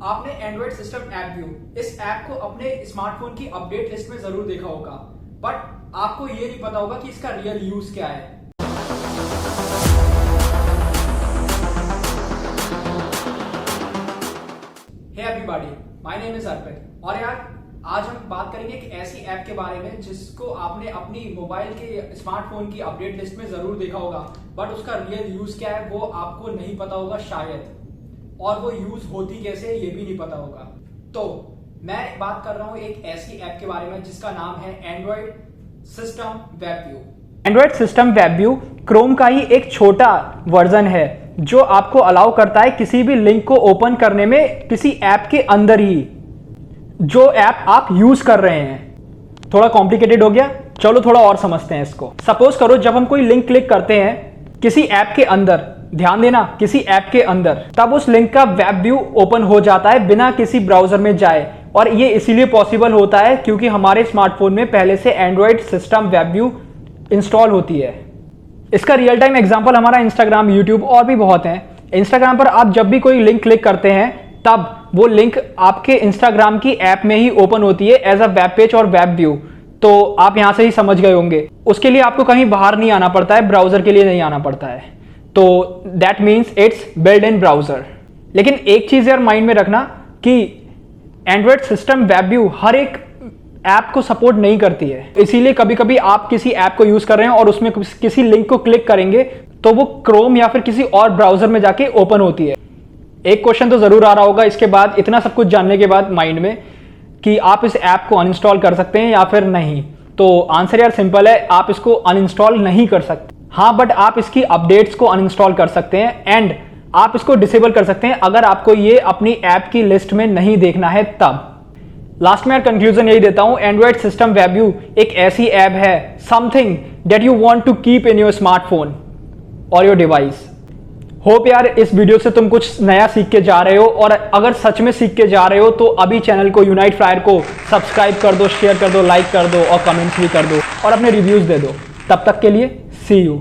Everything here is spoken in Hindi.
आपने एंड्रॉइड सिस्टम ऐप व्यू इस ऐप को अपने स्मार्टफोन की अपडेट लिस्ट में जरूर देखा होगा, बट आपको ये नहीं पता होगा कि इसका रियल यूज क्या है। Hey everybody, my name is Arpit और यार आज हम बात करेंगे एक ऐसी ऐप के बारे में जिसको आपने अपनी मोबाइल के स्मार्टफोन की अपडेट लिस्ट में जरूर देखा होगा, बट उसका रियल यूज क्या है वो आपको नहीं पता होगा शायद, और वो यूज होती कैसे ये भी नहीं पता होगा। तो मैं बात कर रहा हूं एक ऐसी ऐप के बारे में जिसका नाम है Android system web view. Android system web view Chrome का ही एक छोटा वर्जन है जो आपको अलाउ करता है किसी भी लिंक को ओपन करने में किसी ऐप के अंदर ही जो ऐप आप यूज कर रहे हैं। थोड़ा कॉम्प्लिकेटेड हो गया, चलो थोड़ा और समझते हैं इसको। सपोज करो जब हम कोई लिंक क्लिक करते हैं किसी ऐप के अंदर, ध्यान देना किसी ऐप के अंदर, तब उस लिंक का वेब व्यू ओपन हो जाता है बिना किसी ब्राउजर में जाए। और ये इसीलिए पॉसिबल होता है क्योंकि हमारे स्मार्टफोन में पहले से Android system web view install होती है। इसका रियल टाइम एग्जांपल हमारा इंस्टाग्राम, यूट्यूब और भी बहुत हैं। इंस्टाग्राम पर आप जब भी कोई लिंक क्लिक करते हैं तब वो लिंक आपके इंस्टाग्राम की ऐप में ही ओपन होती है एज अ वेब पेज और वेब व्यू। तो आप यहां से ही समझ गए होंगे, उसके लिए आपको कहीं बाहर नहीं आना पड़ता है, ब्राउजर के लिए नहीं आना पड़ता है। तो that means it's build in browser. लेकिन एक चीज यार माइंड में रखना कि एंड्रॉइड सिस्टम वेब व्यू हर एक ऐप को सपोर्ट नहीं करती है। इसीलिए कभी कभी आप किसी ऐप को यूज कर रहे हैं और उसमें किसी लिंक को क्लिक करेंगे तो वो क्रोम या फिर किसी और ब्राउजर में जाके ओपन होती है। एक क्वेश्चन तो जरूर आ रहा होगा इसके बाद, इतना सब कुछ जानने के बाद माइंड में, कि आप इस ऐप को अनइंस्टॉल कर सकते हैं या फिर नहीं। तो आंसर यार सिंपल है, आप इसको अनइंस्टॉल नहीं कर सकते। हाँ, बट आप इसकी अपडेट्स को अनइंस्टॉल कर सकते हैं एंड आप इसको डिसेबल कर सकते हैं अगर आपको ये अपनी ऐप की लिस्ट में नहीं देखना है तब। लास्ट में यार कंक्लूजन यही देता हूं, एंड्रॉइड सिस्टम वेब व्यू एक ऐसी ऐप है, something that you want to keep in your smartphone और योर डिवाइस। होप यार इस वीडियो से तुम कुछ नया सीख के जा रहे हो, और अगर सच में सीख के जा रहे हो तो अभी चैनल को यूनाइट फ्रायर को सब्सक्राइब कर दो, शेयर कर दो, लाइक कर दो और कमेंट्स भी कर दो और अपने रिव्यूज दे दो। तब तक के लिए सी यू।